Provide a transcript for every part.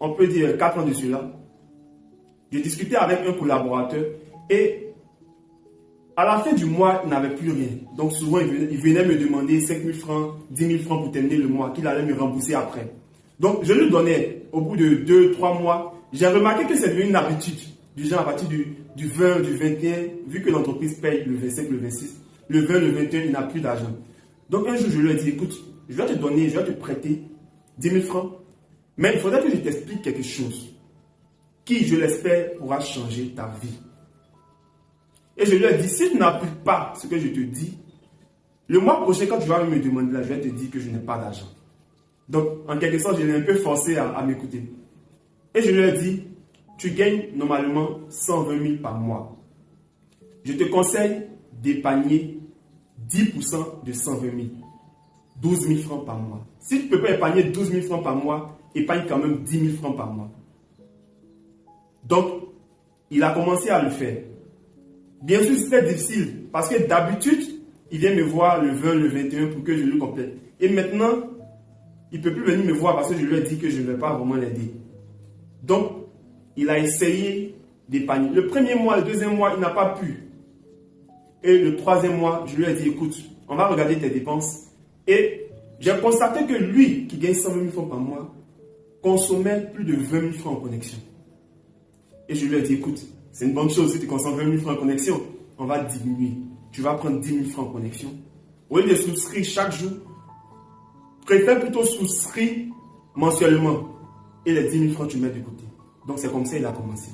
on peut dire 4 ans de cela, je discutais avec un collaborateur et à la fin du mois, il n'avait plus rien. Donc souvent, il venait me demander 5 000 francs, 10 000 francs pour terminer le mois, qu'il allait me rembourser après. Donc je lui donnais, au bout de 2-3 mois, j'ai remarqué que c'est devenu une habitude. Du genre à partir du 20, du 21, vu que l'entreprise paye le 25, le 26, le 20, le 21, il n'a plus d'argent. Donc un jour, je lui ai dit, écoute, je vais te donner, je vais te prêter 10 000 francs, mais il faudrait que je t'explique quelque chose qui, je l'espère, pourra changer ta vie. Et je lui ai dit, si tu n'appliques pas ce que je te dis, le mois prochain, quand tu vas me demander là, je vais te dire que je n'ai pas d'argent. Donc, en quelque sorte, je l'ai un peu forcé à m'écouter. Et je lui ai dit, tu gagnes normalement 120 000 par mois. Je te conseille d'épargner 10% de 120 000. 12 000 francs par mois. Si tu ne peux pas épargner 12 000 francs par mois, épargne quand même 10 000 francs par mois. Donc, il a commencé à le faire. Bien sûr, c'était difficile parce que d'habitude, il vient me voir le 20, le 21 pour que je lui complète. Et maintenant, il ne peut plus venir me voir parce que je lui ai dit que je ne vais pas vraiment l'aider. Donc, il a essayé d'épargner. Le premier mois, le deuxième mois, il n'a pas pu. Et le troisième mois, je lui ai dit, écoute, on va regarder tes dépenses. Et j'ai constaté que lui, qui gagne 120 000 francs par mois, consommait plus de 20 000 francs en connexion. Et je lui ai dit, écoute, c'est une bonne chose si tu consommes 20 000 francs en connexion. On va diminuer. Tu vas prendre 10 000 francs en connexion. Au lieu de souscrire chaque jour, préfère plutôt souscrire mensuellement. Et les 10 000 francs, tu mets de côté. Donc c'est comme ça qu'il a commencé.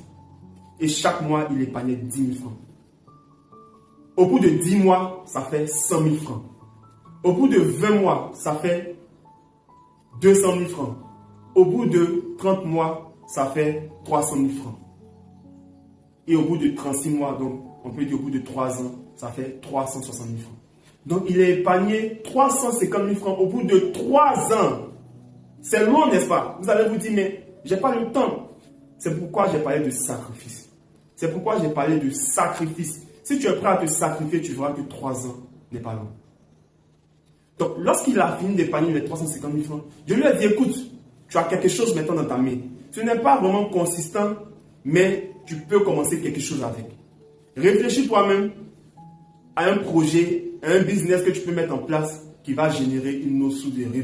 Et chaque mois, il épargnait 10 000 francs. Au bout de 10 mois, ça fait 100 000 francs. Au bout de 20 mois, ça fait 200 000 francs. Au bout de 30 mois, ça fait 300 000 francs. Et au bout de 36 mois, donc on peut dire au bout de 3 ans, ça fait 360 000 francs. Donc il a épargné 350 000 francs au bout de 3 ans. C'est long, n'est-ce pas? Vous allez vous dire, mais j'ai pas le temps. C'est pourquoi j'ai parlé de sacrifice. C'est pourquoi j'ai parlé de sacrifice. Si tu es prêt à te sacrifier, tu verras que 3 ans n'est pas long. Donc, lorsqu'il a fini d'épargner les 350 000 francs, je lui ai dit, écoute, tu as quelque chose maintenant dans ta main. Ce n'est pas vraiment consistant, mais tu peux commencer quelque chose avec. Réfléchis toi-même à un projet, à un business que tu peux mettre en place qui va générer une autre source de revenus.